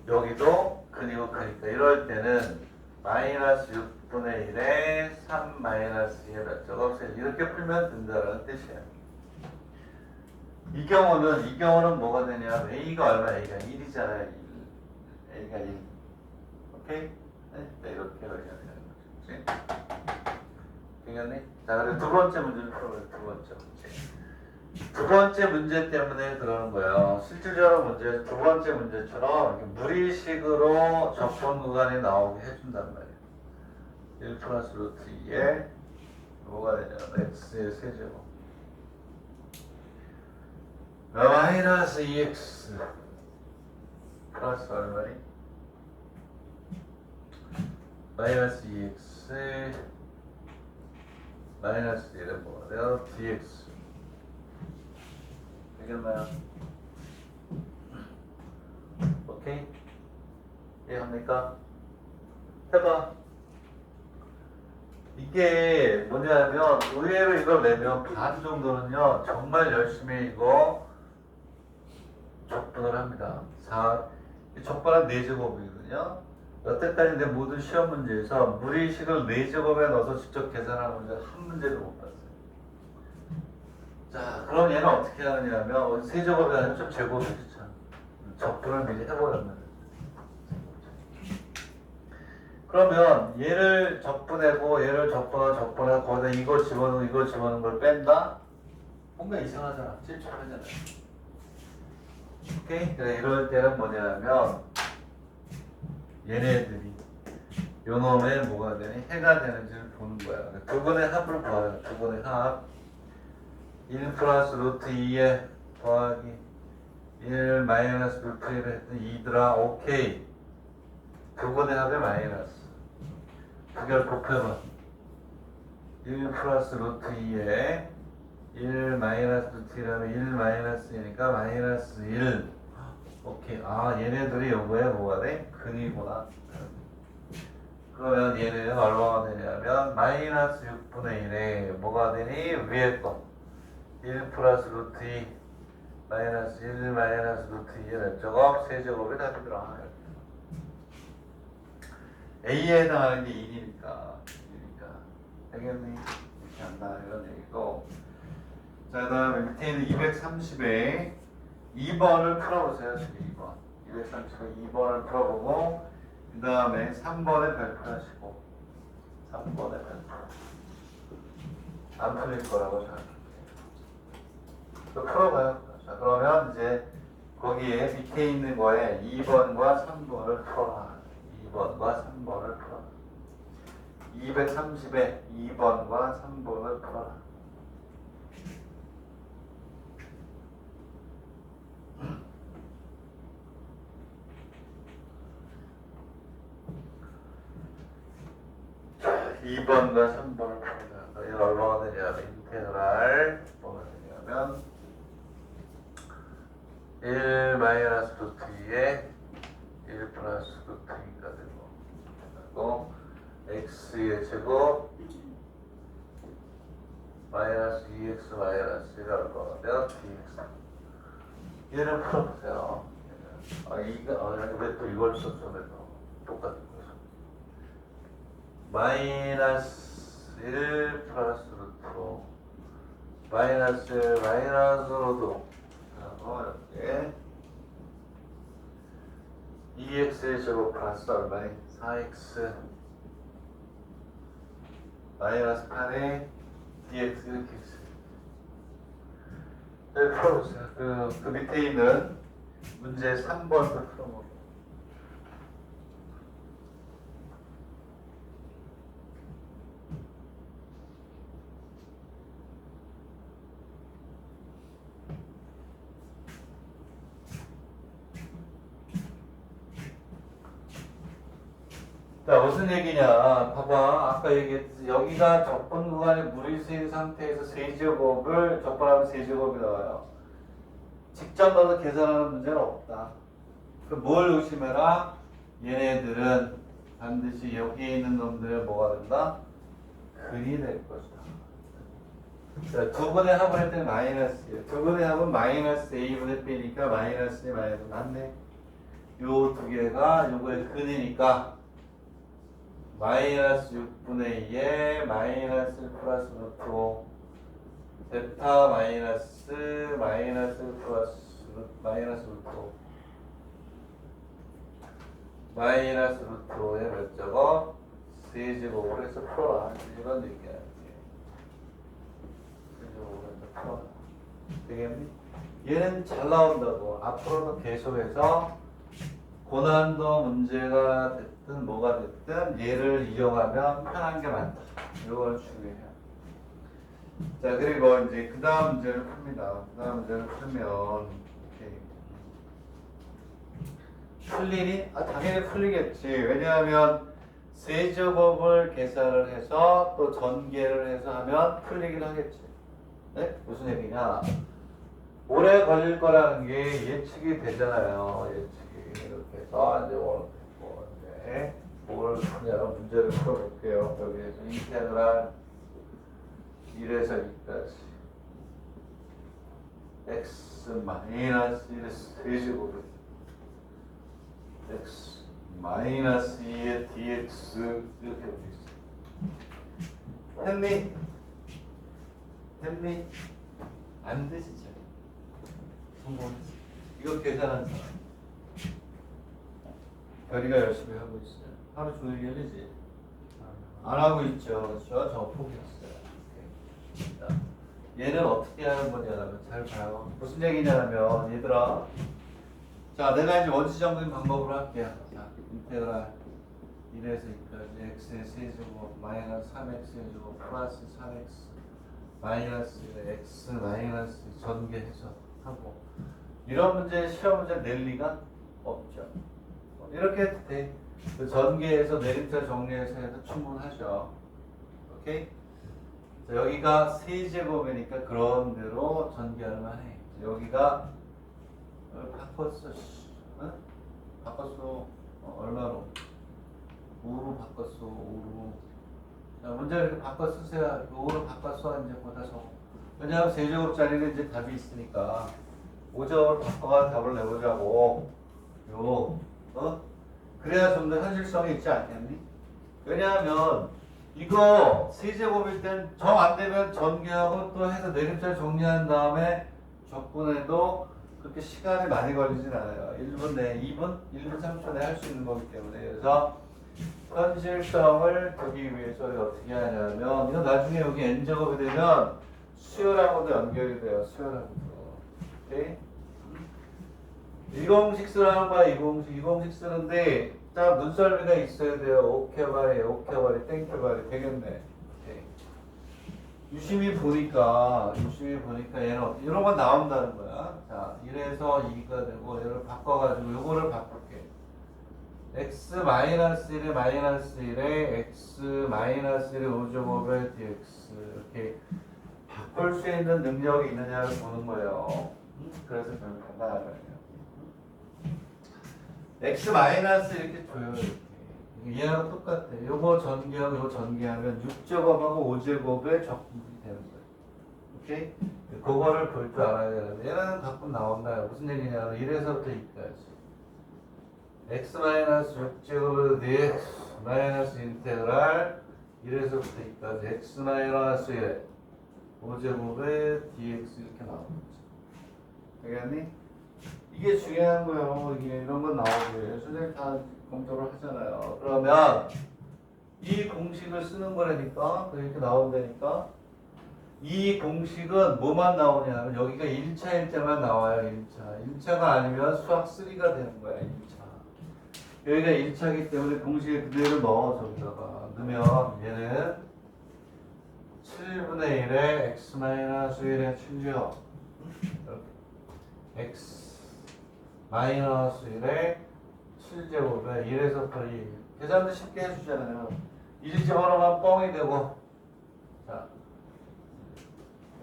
여기도 근이고 근이니까 이럴 때는 마이너스 6분의 1에 3 마이너스 2의 몇 제곱 이렇게 풀면 된다는 뜻이에요. 이 경우는 뭐가 되냐? a가 얼마? a가 1이잖아요. 1. a가 1. 오케이? 네, 이렇게 되는 거죠. 되겠니? 자, 그리고 두 번째 문제를 풀어볼게요. 두 번째 문제. 두 번째 문제 때문에 그러는 거예요. 실질적으로 문제, 두 번째 문제처럼 이렇게 무리식으로 적분 구간이 나오게 해준단 말이에요. 1 플러스 루트 2에 뭐가 되냐면 x의 세제곱 마이너스 2x 플러스 얼마니? 마이너스 2x 마이너스 1은 뭐가 돼요? dx 되겠나요? 오케이? 이해합니까? 해봐. 이게 뭐냐면 의외로 이걸 내면 반 정도는요 정말 열심히 이거 적분을 합니다. 적분은 4제곱이거든요. 여태까지 내 모든 시험 문제에서 무리식을 4제곱에 넣어서 직접 계산한 문제 한 문제도 못 봤어요. 자, 그럼 얘는 어떻게 하느냐면 세제곱이 아니라 좀 제곱해주죠. 적분을 미리 해버렸는데. 그러면 얘를 적분하고 얘를 적분하고 거기다 이거 집어넣은 걸 뺀다? 뭔가 이상하잖아. 질척하잖아. 오케이? 그래, 이럴 때는 뭐냐면 얘네들이 요 놈에 뭐가 되니? 해가 되는지를 보는 거야. 두 번의 합을 봐요. 두 번의 합. 1 플러스 루트 2에 더하기 1 마이너스 루트 1을 했더니 2더라. 오케이. 두 번의 합의 마이너스. 두 개를 곱해봐. 1 플러스 루트 2에 1 마이너스 루트 1하면 1 마이너스 2니까 마이너스 1. 오케이. 아, 얘네들이 요거에 뭐가 돼? 근이구나. 그러면 얘는 얼마가 되냐면 마이너스 6분의 1에 뭐가 되니? 위에 거 1 플러스 루트 2 마이너스 1 마이너스 루트 2의 몇 제곱? 세제곱이 답이더라. A에 해당하는 게 1이니까 되겠니? 이렇게 한다 이런 얘기고. 자, 그 다음에 밑에 있는 230에 2번을 풀어보세요. 지금 2번 230에 2번을 풀어보고 그 다음에 3번에 발표하시고 3번에 발표 안 풀릴 거라고 생각해요. 풀어봐요. 자, 그러면 이제 여기에 밑에 있는 거에 2번과 3번을 풀어라. 2번과 3번을 풀어라. 230에 2번과 3번을 풀어라. 자, 2번과 3번을 풀어라. 그럼 이거 얼마가 되냐면 인테그랄 뭐가 되냐면 1 마이너스 루트 2에 1 플러스 루트 2가 되고 x의 제곱 마이너스 2x 마이너스 1을 거면 dx. 얘를 풀어보세요. 왜 또 이걸 썼으면 똑같은 거죠. 마이너스 1 플러스 루트 마이너스 1 마이너스 루트 이렇게 2x의 제곱 플러스 얼마니? 4x 마이너스 8에 dx 이렇게 있어요. 네, 풀어보세요. 그 밑에 있는 문제 3번도 풀어보세요. 자, 무슨 얘기냐? 봐봐. 아까 얘기했듯이 여기가 적분 구간에 물이 쓰인 상태에서 세제곱을 적분하면 세제곱이 나와요. 직접 넣어서 계산하는 문제는 없다. 그럼 뭘 의심해라? 얘네들은 반드시 여기에 있는 놈들의 뭐가 된다? 근이 될 것이다. 자, 두 분의 합을 할 때는 마이너스예요. 두 분의 합은 마이너스 a분의 b니까 마이너스 마이너스 맞네. 요 두 개가 요거의 근이니까 마이너스 6분의 2에 마이너스 플러스 루트 5 베타 마이너스 플러스 마이너스 루트 5 마이너스 루트 5에 몇 제곱? 세제곱으로 해서 풀어라. 이런 얘기야. 세제곱으로 해서 풀어라. 되겠니? 얘는 잘 나온다고. 앞으로도 계속해서 고난도 문제가 됐든 뭐가 됐든 얘를 이용하면 편한 게 많다. 이걸 중요해요. 자, 그리고 이제 그 다음 문제를 풉니다. 그 다음 문제를 풀면 이렇게 풀리니? 당연히 풀리겠지. 왜냐하면 세제곱을 계산을 해서 또 전개를 해서 하면 풀리긴 하겠지. 네? 무슨 얘기냐? 오래 걸릴 거라는 게 예측이 되잖아요. 예측이. 이렇게 해서 이제 뭘 푸냐로 문제를 풀어볼게요. 여기에서 인테그랄 1에서 2까지 x 마이너스 1의 세제곱을 x 마이너스 2의 dx 이렇게 되어 있어요. 했니? 했니? 안 되지. 성공했어. 이거 계산한 사람. 별이가 열심히 하고 있어요. 하루 종일 열리지? 안 하고 있죠. 그렇죠? 저 포기했어요. 자, 얘는 어떻게 하는 거냐면 잘 봐요. 무슨 얘기냐면 얘들아, 자 내가 이제 원시적인 방법으로 할게요. 자, 인테그랄 1에서 2까지 x의 세제곱 마이너스 3x의 제곱 플러스 3x 마이너스 x 마이너스 전개해서 하고 이런 문제 시험 문제 낼 리가 없죠. 이렇게 해도 돼. 그 전개해서 내림차 정리해서 해도 충분하죠. 오케이? 자, 여기가 세제곱이니까 그런 대로 전개할 만해. 여기가 바꿨어. 어? 바꿨어. 얼마로? 5로 바꿨어. 5로. 자, 문제를 이렇게 바꿔 쓰세요. 5로 바꿨어. 이제 보다서. 왜냐하면 세제곱짜리는 이제 답이 있으니까 5점을 바꿔가 답을 내보자고. 그래야 좀 더 현실성이 있지 않겠니? 왜냐하면 이거 세제곱일 땐 정 안 되면 전개하고 또 해서 내림차를 정리한 다음에 적분해도 그렇게 시간이 많이 걸리진 않아요. 1분 내에 2분, 1분 3초 내에 할 수 있는 거기 때문에. 그래서 현실성을 두기 위해서 어떻게 하냐면 이거 나중에 여기 n제곱이 되면 수열하고도 연결이 돼요. 수열하고도. 오케이? 이 공식 쓰라는 거야. 이 공식 쓰는데 딱 눈썰미가 있어야 돼요. 오케바리, 땡큐바리 되겠네. 오케이. 유심히 보니까 얘는 이런 건 나온다는 거야. 자, 1에서 2가 되고 얘를 바꿔가지고 요거를 바꿀게. x-1에 -1에 x-1의 5제곱에 dx 이렇게 바꿀 수 있는 능력이 있느냐를 보는 거예요. 그래서 별로 간단한 거예요. x 이렇게 줘요. 이렇게. 얘랑 똑같아. 요거 전개하고 요거 전개하면 6제곱하고 5제곱의 적분이 되는 거예요. 오케이? 그거를 볼 줄 알아야 되는데 얘는 가끔 나온다. 무슨 얘기냐면 1에서부터 2까지 x-6제곱의 dx 마이너스 인테그랄 1에서부터 2까지 x-1의 5제곱의 dx 이렇게 나오는 거죠. 되겠니? 이게 중요한 거예요. 이게 이런 건 나오고요. 선생님 다 검토를 하잖아요. 그러면 이 공식을 쓰는 거라니까 이렇게 나온다니까 이 공식은 뭐만 나오냐면 여기가 1차만 나와요. 1차가 아니면 수학 3가 되는 거야. 1차 여기가 1차이기 때문에 공식에 그대로 넣어 저기다가 넣으면 얘는 7분의 1에 x-1의 7제곱 x 마이너스 1에 7제곱에 1에서 2 계산도 쉽게 해주잖아요. 1 집어넣으면 뻥이 되고 자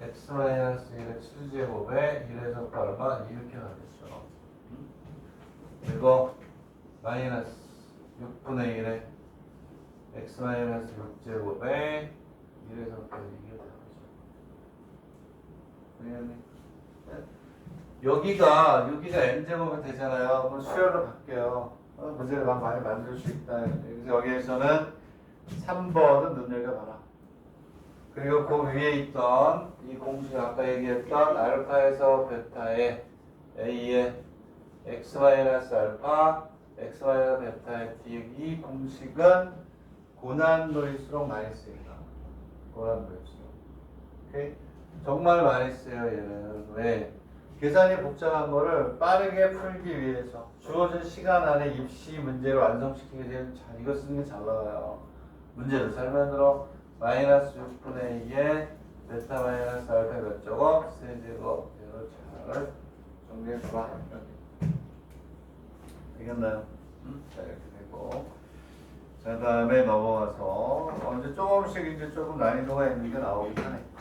x 마이너스 1의 7제곱에 1에서 얼마 이렇게 가겠죠. 그리고 마이너스 6분의 1에 x 마이너스 6제곱에 1에서 이게 되겠죠. 여기가 n제곱이 되잖아요. 그럼 수열로 바뀌어요. 문제를 많이 만들 수 있다. 그래서 여기에서는 3번은 눈여겨봐라. 그리고 그 위에 있던 이 공식 아까 얘기했던 알파에서 베타의 a의 x-알파 x-베타의 d 이 공식은 고난도일수록 많이 쓰인다. 고난도일수록. 오케이? 정말 많이 써요. 얘는 왜? 계산이 복잡한 거를 빠르게 풀기 위해서 주어진 시간 안에 입시 문제를 완성시키기 위해 이거 쓰는 게 잘 나와요. 문제를 잘 만들어 마이너스 6분의 2에 베타 마이너스 알파 몇 제곱 세제곱 이걸 잘 정리해봐. 되겠나요? 자 이렇게 되고 자 다음에 넘어가서 이제 조금씩 이제 조금 난이도가 있는 게 나오긴 하네.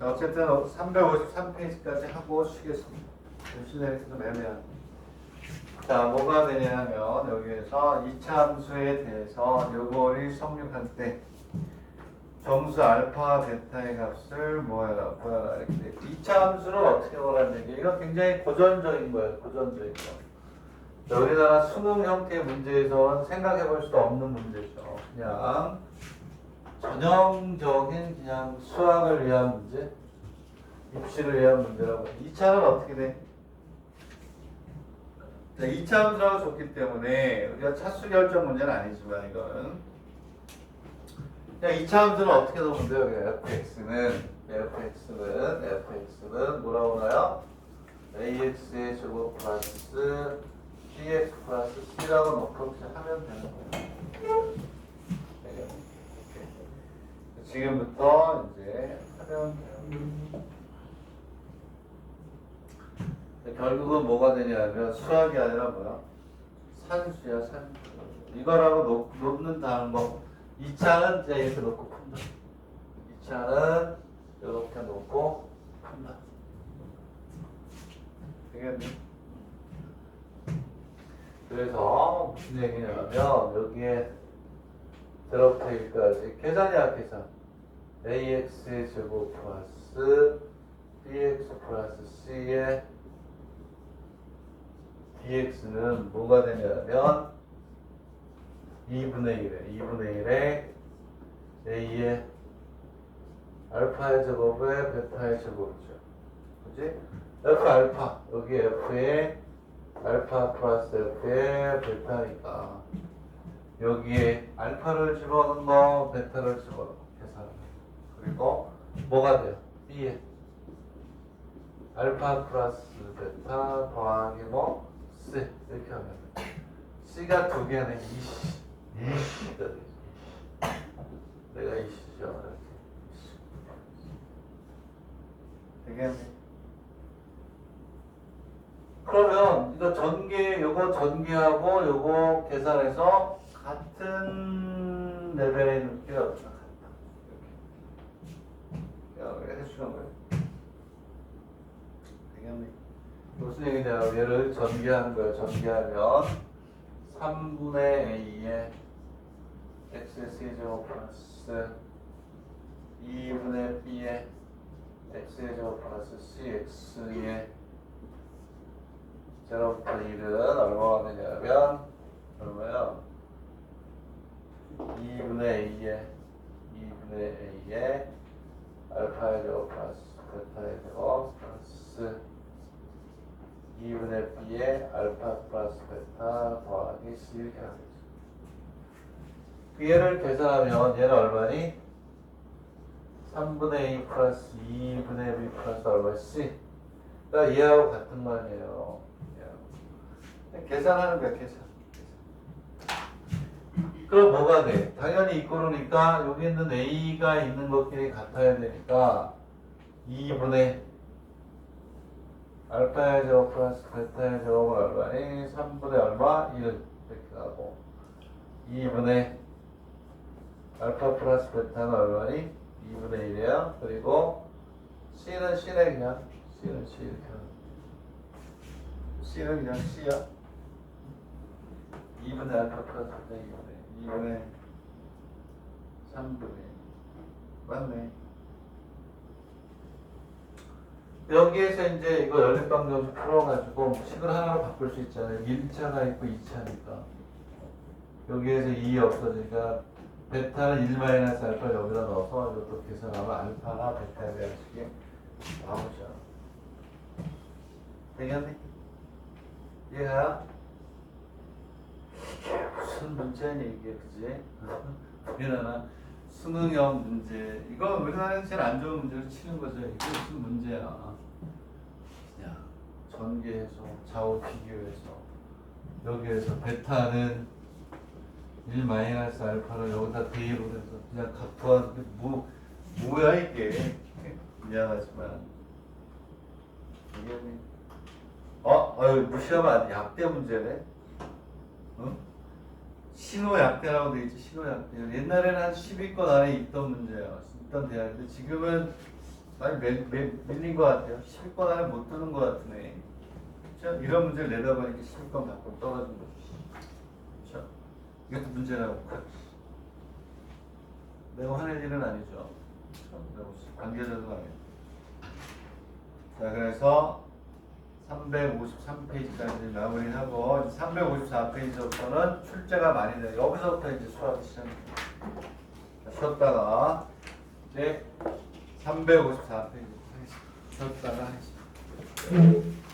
자, 어쨌든 353페이지까지 하고 쉬겠습니다. 시간이 좀 애매한. 자, 뭐가 되냐면 여기에서 이차 함수에 대해서 요거를 성립할 때 정수 알파 베타의 값을 뭐해라 이렇게 돼. 이차 함수는 어떻게 보라는 얘기? 이거 굉장히 고전적인 거예요. 고전적인 거. 자, 우리나라 수능 형태의 문제에서는 생각해 볼 수도 없는 문제죠. 그냥 전형적인 그냥 수학을 위한 문제, 입시를 위한 문제라고. 2차는 어떻게 돼? 자, 2차 함수라고 줬기 때문에 우리가 차수 결정 문제는 아니지만 이거는 그냥 2차 함수는 어떻게 넣으면 돼요? fx는 뭐라고 나요? ax의 제곱 플러스 dx 플러스 c라고 넣고 하면 되는 거예요. 지금부터 이제 하면 결국은 뭐가 되냐면 수학이 아니라 뭐야? 산수야, 산수. 이거라고 놓는다는 거. 2차는 이제 이렇게 놓고 푼다. 2차는 이렇게 놓고 푼다. 되겠니? 그래서 무슨 얘기냐면 여기에 제로부터 1까지 계산이야, 계산. ax의 제곱 플러스 bx 플러스 c의 dx는 뭐가 되냐면 2분의 1에 a의 알파의 제곱에 베타의 제곱이죠. 그치? f 알파 여기 f의 알파 플러스 f의 베타니까 여기에 알파를 집어넣은 거 베타를 집어넣고 계산을 그리고 뭐가 돼요? b에 알파 플러스 베타 더하기 뭐 C 이렇게 하면 C가 두 개는 이씨가 되지. 내가 이씨죠. 되겠네. 그러면 이거 요거 전개하고 요거 계산해서 같은 레벨에 있는 게 없나? 이렇게 해주는 거예요. 되겠네. 무슨 얘기냐? 얘를 전개하는 거예요. 전개하면 3분의 a에 x의 세제곱 플러스 2분의 b에 x의 제곱 플러스 cx의 제로부터 1은 얼마가 되냐면 얼마야? 2분의 a에 알파의 제곱 플러스 베타의 제곱 플러스 2분의 b에 알파 플러스 베타 더하기 c 이렇게 하겠죠. 얘를 계산하면 얘는 얼마니? 3분의 a 플러스 2분의 b 플러스 얼마 c. 그러니까 얘하고 같은 말이에요. 계산하는 거야, 계산. 그럼 뭐가 돼? 당연히 이꼴이니까 여기 있는 a가 있는 것끼리 같아야 되니까 2분의 알파의 제곱 플러스 베타의 제곱은 얼마니? 3분의 얼마? 1 이렇게 하고 2분의 알파 플러스 베타는 얼마니? 2분의 1이야. 그리고 C는 C네 그냥 C는 C 이렇게 하는 C는 그냥 C야. 2분의 알파 플러스 베타 2분의 3분의 맞네. 여기에서 이제 이거 연립방정식 풀어가지고 식을 하나로 바꿀 수 있잖아요. 1차가 있고 2차니까 여기에서 2 없어지니까 베타는 1 마이너스 알파 여기다 넣어서 이것도 계산하면 알파나 베타에 대한 식이 나오죠. 되겠니? 이해가? 무슨 문제니 이게 그지? 우리나라 수능형 문제 이거 우리나라에서 제일 안 좋은 문제로 치는 거죠. 이게 무슨 문제야? 그냥 전개해서 좌우 비교해서 여기에서 베타는 1 마이너스 알파를 여기다 대입을 해서 그냥 구하는 게 뭐야 이게? 미안하지만 이게 아유 무시하면 안 돼. 약대 문제네. 응? 신호약대라고 돼 있지. 신호약대. 옛날에는 한 10위권 안에 있던 문제야. 있던 대학인데 지금은 많이 밀린 것 같아요. 10위권 안에 못 드는 것 같으네. 그렇죠? 이런 문제를 내다 보니까 10위권 밖으로 떨어진 거지. 그렇죠? 이것도 문제라고. 매우 화낼 일은 아니죠. 그렇죠? 관계자도 아니에요. 자, 그래서 353페이지까지 마무리하고 354페이지부터는 출제가 많이 돼요. 여기서부터 이제 수학이 시작됩니다. 쉬었다가 이제 354페이지 쉬었다가 하겠습니다.